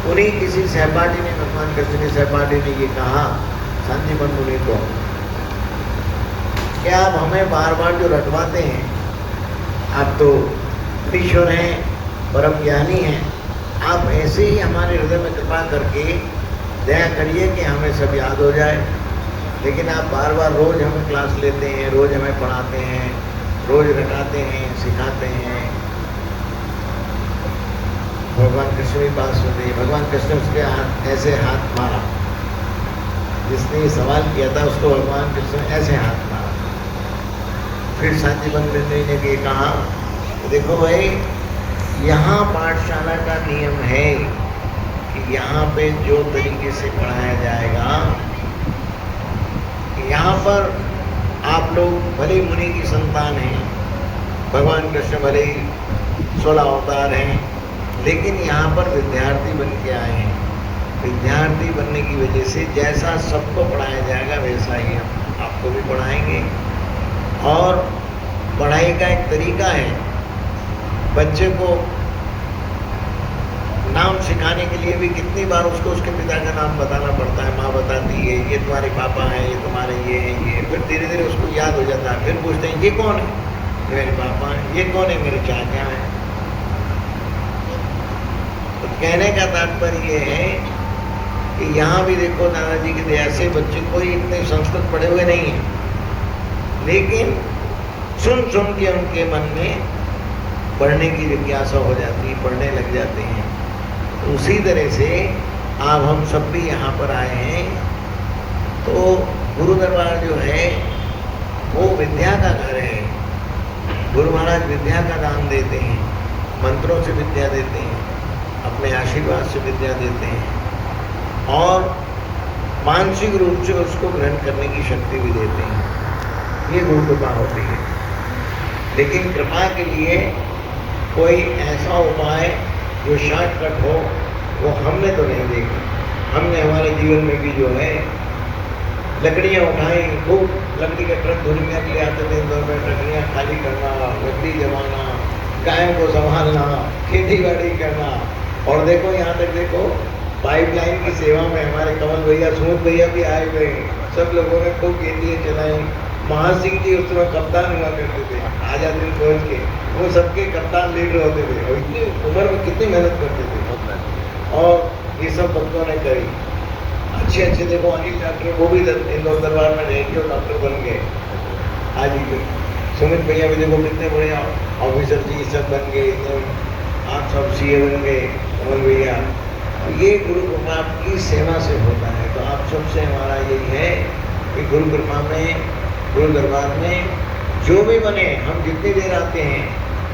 उन्हीं किसी सहपाठी ने, भगवान कृष्ण के सहपाठी ने ये कहा शांतिवन मुनि को, क्या आप हमें बार बार जो रटवाते हैं, आप तो ईश्वर हैं, परम ज्ञानी हैं, आप ऐसे ही हमारे हृदय में कृपा करके दया करिए कि हमें सब याद हो जाए। लेकिन आप बार बार रोज़ हमें क्लास लेते हैं, रोज़ हमें पढ़ाते हैं, रोज़ रटाते हैं, सिखाते हैं। भगवान कृष्ण की बात सुनी, भगवान कृष्ण उसके हाथ ऐसे हाथ मारा, जिसने ये सवाल किया था उसको भगवान कृष्ण ऐसे हाथ मारा। फिर शांतिवन मुनि ने ये कहा, देखो भाई, यहाँ पाठशाला का नियम है कि यहाँ पे जो तरीके से पढ़ाया जाएगा, यहाँ पर आप लोग भले मुनि की संतान हैं, भगवान कृष्ण भले 16 अवतार हैं, लेकिन यहाँ पर विद्यार्थी बन के आए हैं। विद्यार्थी बनने की वजह से जैसा सबको पढ़ाया जाएगा वैसा ही हम आपको भी पढ़ाएंगे। और पढ़ाई का एक तरीका है, बच्चे को नाम सिखाने के लिए भी कितनी बार उसको उसके पिता का नाम बताना पड़ता है। माँ बताती है ये तुम्हारे पापा हैं, ये तुम्हारे ये हैं, ये। फिर धीरे धीरे उसको याद हो जाता है। फिर पूछते हैं ये कौन है, ये मेरे पापा हैं। ये कौन है, मेरे चाचा हैं। तो कहने का तात्पर्य ये है कि यहाँ भी देखो, दादाजी की दया से बच्चे कोई इतने संस्कृत पढ़े हुए नहीं है, लेकिन सुन सुन के उनके मन में पढ़ने की जिज्ञासा हो जाती है, पढ़ने लग जाते हैं। उसी तरह से अब हम सब भी यहाँ पर आए हैं, तो गुरु दरबार जो है वो विद्या का घर है। गुरु महाराज विद्या का दान देते हैं, मंत्रों से विद्या देते हैं, अपने आशीर्वाद से विद्या देते हैं, और मानसिक रूप से उसको ग्रहण करने की शक्ति भी देते हैं। ये गुरु कृपा होती है। लेकिन कृपा के लिए कोई ऐसा उपाय जो शॉर्टकट हो, वो हमने तो नहीं देखा। हमने हमारे जीवन में भी जो है लकड़ियाँ उठाई, खूब लकड़ी का ट्रक दुनिया के लिए आते थे, इंदौर में लकड़ियाँ खाली करना, मिट्टी जमाना, गायों को संभालना, खेती बाड़ी करना। और देखो यहाँ तक देखो, पाइपलाइन की सेवा में हमारे कमल भैया, सुमित भैया भी आए हुए। सब लोगों ने खूब गेंदियाँ चलाई। महासिंह जी उस समय कप्तान हुआ करते थे, आजाद हिंद फौज के, वो सबके कप्तान लीडर होते थे, और इतनी उम्र में कितनी मेहनत करते थे। और ये सब भक्तों ने करी। अच्छे अच्छे देखो, अनिल डॉक्टर, वो भी इंदौर दरबार में रह के डॉक्टर बन गए। आज सुमित भैया भी देखो कितने बड़े ऑफिसर जी सब बन गए, आप सब सीए बन गए, कमल भैया। ये गुरु कृपा की सेवा से होता है। तो आप सबसे हमारा यही है कि गुरु कृपा में, गुरु दरबार में जो भी बने, हम जितनी देर आते हैं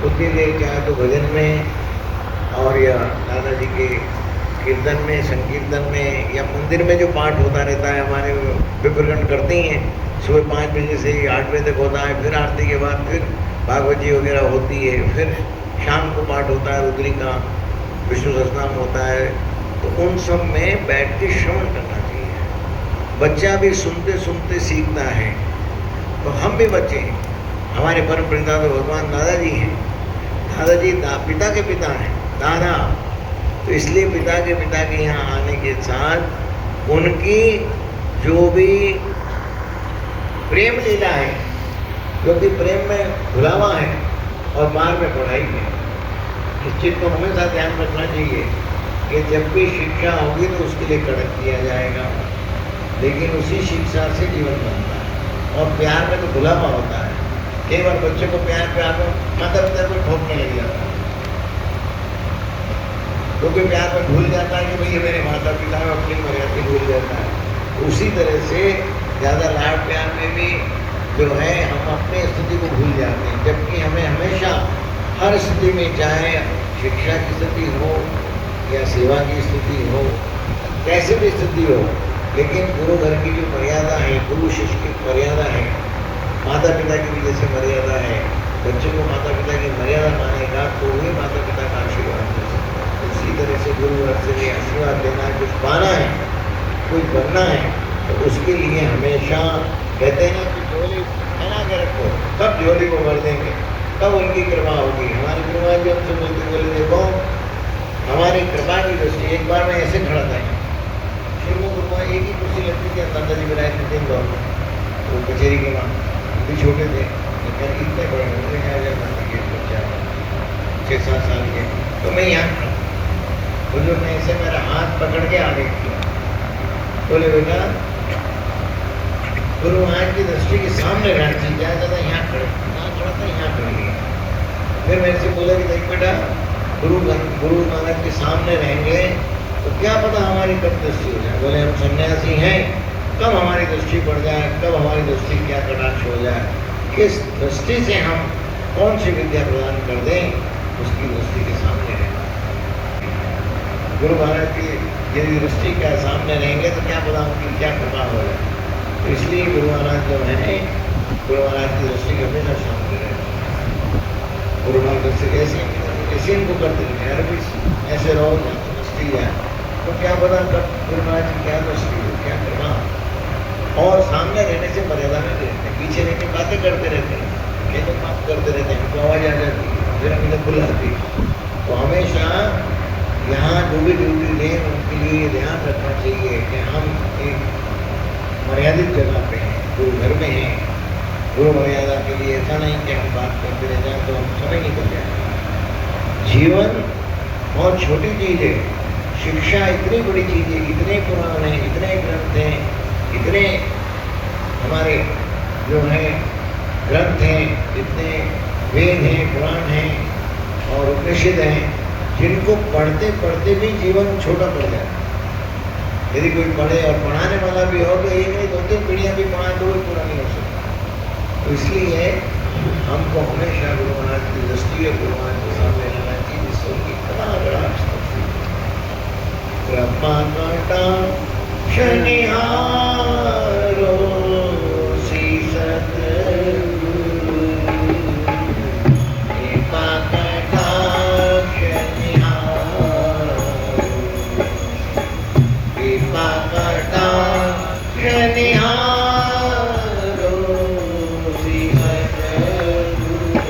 उतनी देर, चाहे तो भजन में और या दादाजी के कीर्तन में, संकीर्तन में, या मंदिर में जो पाठ होता रहता है, हमारे विप्रकंठ करते ही हैं। सुबह 5 बजे से 8 बजे तक होता है। फिर आरती के बाद फिर भागवत जी वगैरह होती है। फिर शाम को पाठ होता है, रुद्री का, विष्णु सहस्रनाम होता है। तो उन सब में बैठ के श्रवण करना चाहिए। बच्चा भी सुनते सुनते सीखता है। तो हम भी बच्चे हैं, हमारे परम पिता तो भगवान दादाजी हैं। दादाजी पिता के पिता हैं, दादा। तो इसलिए पिता के यहाँ आने के साथ उनकी जो भी प्रेम लीला है, क्योंकि प्रेम में भुलावा है और मार में पढ़ाई है। इस चीज़ को हमेशा ध्यान रखना चाहिए कि जब भी शिक्षा होगी तो उसके लिए कड़क किया जाएगा, लेकिन उसी शिक्षा से जीवन बनता है। और प्यार में तो भुलावा होता है। कई बार बच्चे को प्यार में माता पिता को ठोकने लग जाता है, क्योंकि प्यार में भूल जाता है कि भैया मेरे माता पिता में अपनी मर्यादा भूल जाता है। उसी तरह से ज़्यादा लाड प्यार में भी जो है हम अपनी स्थिति को भूल जाते हैं, जबकि हमें हमेशा हर स्थिति में, चाहे शिक्षा की स्थिति हो या सेवा की स्थिति हो, कैसी भी स्थिति हो, लेकिन गुरु घर की जो मर्यादा है, गुरु शिष्य की मर्यादा है, माता पिता की भी जैसे मर्यादा है, बच्चे को माता पिता की मर्यादा मानेगा तो ही माता पिता का आशीर्वाद दे सकता है। उसी तरह से गुरु घर से आशीर्वाद देना है, कुछ पाना है, कुछ बनना है, तो उसके लिए हमेशा कहते हैं कि झोली बना के रखो, कब झोली को भर देंगे, कब उनकी कृपा होगी। हमारी गुरुआ जी हमसे बोलते, बोले देखो हमारी कृपा की दृष्टि। एक बार मैं ऐसे खड़ा था, शुरू में एक ही कुर्सी लगती थी, दादाजी विरायत थे तीन दौर में, तो कचेरी के वहाँ भी छोटे थे, लेकिन इतने बड़े होते हैं बच्चा 6-7 साल के, तो मैं यहाँ खड़ा, बुजुर्ग ने ऐसे मेरा हाथ पकड़ के आगे किया, बोले बेटा गुरु महाराज की दृष्टि के सामने रहना चाहिए, क्या कहता यहाँ खड़े, यहाँ खड़ा था, यहाँ खड़े गया। फिर मेरे से बोला कि देख बेटा गुरु महाराज के सामने रहेंगे तो क्या पता हमारी कब दृष्टि हो जाए। बोले हम सन्यासी हैं, कब हमारी दृष्टि पड़ जाए, कब हमारी दृष्टि क्या कटाक्ष हो जाए, किस दृष्टि से हम कौन सी विद्या प्रदान कर दें, उसकी दृष्टि के सामने रहना। गुरु महाराज की यदि दृष्टि के सामने रहेंगे तो क्या पता उनकी क्या कृपा हो जाए। तो इसलिए गुरु महाराज जो है, गुरु महाराज की दृष्टि हमेशा सामने रहे। गुरु महाराज दृष्टि ऐसे इनको करते हैं, यार भी ऐसे रहो ना दृष्टि है, तो क्या पता कब गुरु महाराज की क्या दृष्टि हो, क्या कृपा। और सामने रहने से मर्यादा में रहते हैं, पीछे रहकर बातें करते रहते हैं, खेतों बात करते रहते हैं, उनको आवाज आ जाती है, फिर हमें बुलाती है। तो हमेशा यहाँ जो भी ड्यूटी दें उनके लिए ध्यान रखना चाहिए कि हम एक मर्यादित जगह पे हैं, गुरु घर में हैं। गुरु मर्यादा के लिए ऐसा नहीं कि हम बात करते रह जाएं तो हम समय निकल जाए। जीवन बहुत छोटी चीज़ है, शिक्षा इतनी बड़ी चीज़ है, इतने पुराण हैं, इतने ग्रंथ हैं, इतने हमारे जो हैं ग्रंथ हैं, इतने वेद हैं, पुराण हैं और उपनिषद हैं, जिनको पढ़ते पढ़ते भी जीवन छोटा पड़ जाए। यदि कोई पढ़े और पढ़ाने वाला भी हो तो एक नहीं 2-3 पीढ़ियाँ भी पढ़ाए तो वो पूरा नहीं हो सकता। तो इसलिए हमको हमेशा गुरु महाराज की दृष्टि और गुरु महाराज के सामने रहना चाहिए, जिससे उनकी बड़ा बड़ा कृपा काटा शनिहारो श्री सतगुरु, कृपा काटा शनिहारो, कृपा काटा शनिहारो श्री सतगुरु,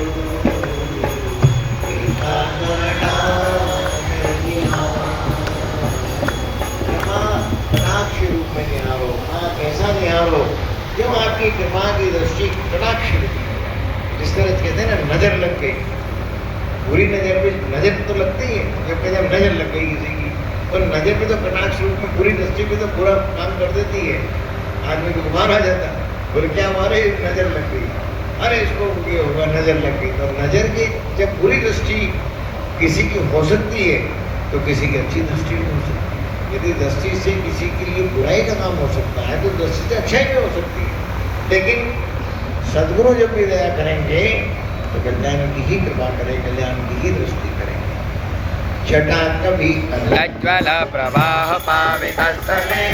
कृपा काटा कटाक्ष रूप में निहारो। आप ऐसा निहारो जो आपकी कृपा की दृष्टि कटाक्ष रूप में, जिस तरह कहते हैं ना नजर लग गई, बुरी नजर पे नजर तो लगती है, जब कहते हैं नजर लग गई किसी की, तो नजर पे तो कटाक्ष रूप में बुरी दृष्टि पे तो बुरा काम कर देती है, आदमी को बुखार आ जाता है, बोले क्या हमारे नजर लग गई, अरे इसको ये होगा नजर लग गई। तो नजर की जब बुरी दृष्टि किसी की हो सकती है तो किसी की अच्छी दृष्टि नहीं हो सकती। यदि दृष्टि से किसी के लिए बुराई का काम हो सकता है तो दृष्टि से अच्छाई भी हो सकती है, लेकिन सद्गुरु जब भी दया करेंगे तो कल्याण की ही कृपा करें, कल्याण की ही दृष्टि करेंगे। छठा कभी लज्ज्वल प्रवाह पावितस्थले